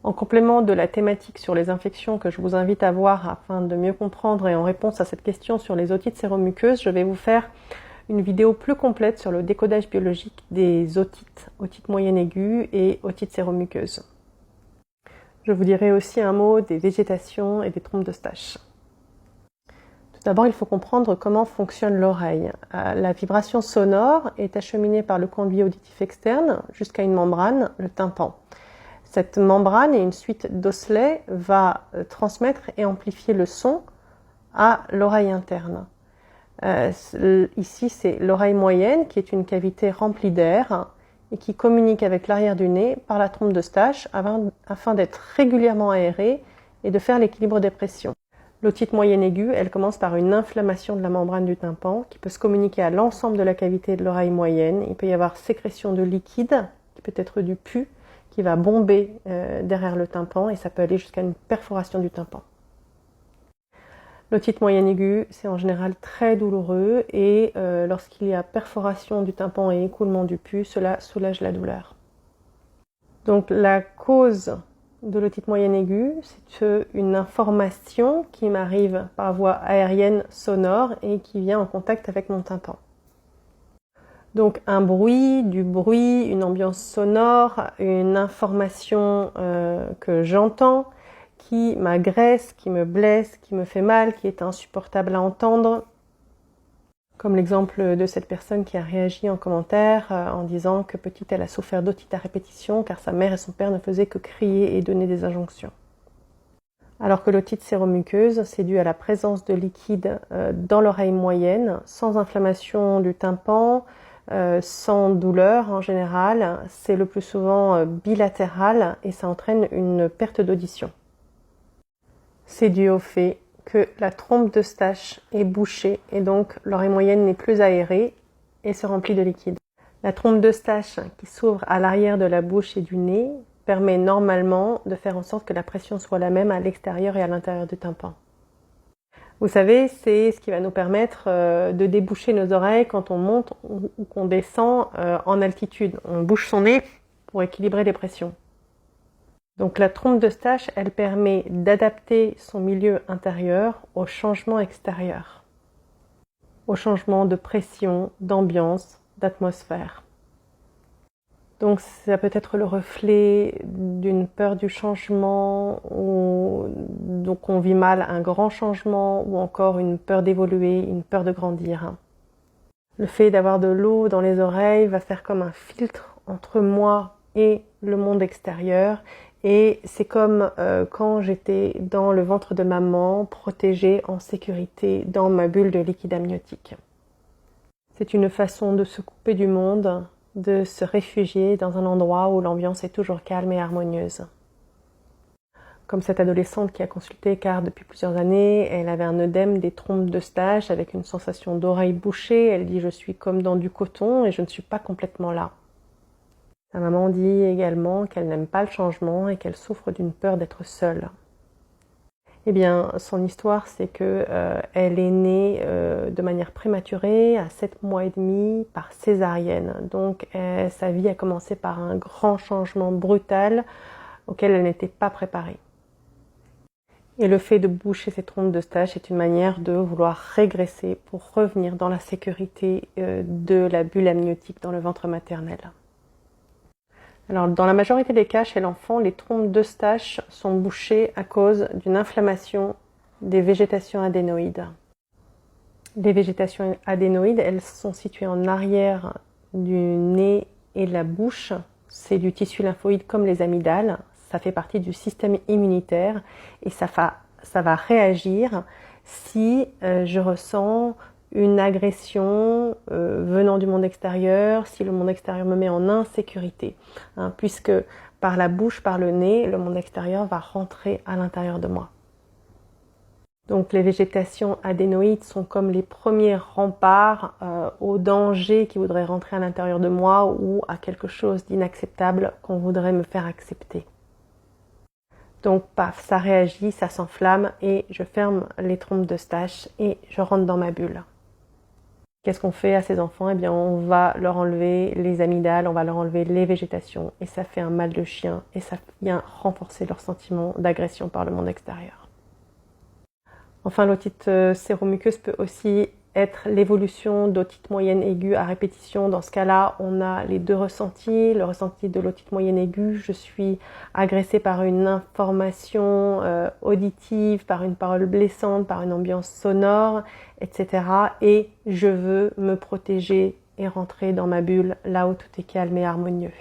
En complément de la thématique sur les infections que je vous invite à voir afin de mieux comprendre et en réponse à cette question sur les otites séromuqueuses, je vais vous faire une vidéo plus complète sur le décodage biologique des otites, otites moyennes aiguës et otites séromuqueuses. Je vous dirai aussi un mot des végétations et des trompes d'Eustache. Tout d'abord, il faut comprendre comment fonctionne l'oreille. La vibration sonore est acheminée par le conduit auditif externe jusqu'à une membrane, le tympan. Cette membrane et une suite d'osselets va transmettre et amplifier le son à l'oreille interne. Ici, c'est l'oreille moyenne qui est une cavité remplie d'air et qui communique avec l'arrière du nez par la trompe d'Eustache afin d'être régulièrement aérée et de faire l'équilibre des pressions. L'otite moyenne aiguë, elle commence par une inflammation de la membrane du tympan qui peut se communiquer à l'ensemble de la cavité de l'oreille moyenne. Il peut y avoir sécrétion de liquide, qui peut être du pus, qui va bomber derrière le tympan et ça peut aller jusqu'à une perforation du tympan. L'otite moyenne aiguë, c'est en général très douloureux et lorsqu'il y a perforation du tympan et écoulement du pus, cela soulage la douleur. Donc la cause de l'otite moyenne aiguë, c'est une information qui m'arrive par voie aérienne sonore et qui vient en contact avec mon tympan. Donc un bruit, du bruit, une ambiance sonore, une information que j'entends, qui m'agresse, qui me blesse, qui me fait mal, qui est insupportable à entendre. Comme l'exemple de cette personne qui a réagi en commentaire en disant que petite elle a souffert d'otite à répétition car sa mère et son père ne faisaient que crier et donner des injonctions. Alors que l'otite séromuqueuse, c'est dû à la présence de liquide dans l'oreille moyenne, sans inflammation du tympan, sans douleur en général. C'est le plus souvent bilatéral et ça entraîne une perte d'audition. C'est dû au fait que la trompe d'Eustache est bouchée et donc l'oreille moyenne n'est plus aérée et se remplit de liquide. La trompe d'Eustache qui s'ouvre à l'arrière de la bouche et du nez permet normalement de faire en sorte que la pression soit la même à l'extérieur et à l'intérieur du tympan. Vous savez, c'est ce qui va nous permettre de déboucher nos oreilles quand on monte ou qu'on descend en altitude. On bouche son nez pour équilibrer les pressions. Donc la trompe d'Eustache, elle permet d'adapter son milieu intérieur au changement extérieur, au changement de pression, d'ambiance, d'atmosphère. Donc ça peut être le reflet d'une peur du changement, ou donc on vit mal un grand changement, ou encore une peur d'évoluer, une peur de grandir. Le fait d'avoir de l'eau dans les oreilles va faire comme un filtre entre moi et le monde extérieur. Et c'est comme quand j'étais dans le ventre de maman, protégée, en sécurité, dans ma bulle de liquide amniotique. C'est une façon de se couper du monde, de se réfugier dans un endroit où l'ambiance est toujours calme et harmonieuse. Comme cette adolescente qui a consulté car depuis plusieurs années, elle avait un œdème des trompes d'Eustache avec une sensation d'oreille bouchée. Elle dit « je suis comme dans du coton et je ne suis pas complètement là ». Sa maman dit également qu'elle n'aime pas le changement et qu'elle souffre d'une peur d'être seule. Eh bien, son histoire, c'est que elle est née de manière prématurée, à 7 mois et demi, par césarienne. Donc, sa vie a commencé par un grand changement brutal auquel elle n'était pas préparée. Et le fait de boucher ses trompes d'Eustache est une manière de vouloir régresser pour revenir dans la sécurité de la bulle amniotique dans le ventre maternel. Alors, dans la majorité des cas, chez l'enfant, les trompes d'Eustache sont bouchées à cause d'une inflammation des végétations adénoïdes. Les végétations adénoïdes, elles sont situées en arrière du nez et de la bouche. C'est du tissu lymphoïde comme les amygdales. Ça fait partie du système immunitaire et ça va réagir si je ressens une agression venant du monde extérieur, si le monde extérieur me met en insécurité, puisque par la bouche, par le nez, le monde extérieur va rentrer à l'intérieur de moi. Donc les végétations adénoïdes sont comme les premiers remparts au danger qui voudrait rentrer à l'intérieur de moi ou à quelque chose d'inacceptable qu'on voudrait me faire accepter. Donc paf, ça réagit, ça s'enflamme et je ferme les trompes d'Eustache et je rentre dans ma bulle. Qu'est-ce qu'on fait à ces enfants? Eh bien, on va leur enlever les amygdales, on va leur enlever les végétations, et ça fait un mal de chien, et ça vient renforcer leur sentiment d'agression par le monde extérieur. Enfin, l'otite séromuqueuse peut aussi être l'évolution d'otite moyenne aiguë à répétition. Dans ce cas-là, on a les deux ressentis. Le ressenti de l'otite moyenne aiguë, je suis agressée par une information auditive, par une parole blessante, par une ambiance sonore, etc. Et je veux me protéger et rentrer dans ma bulle, là où tout est calme et harmonieux.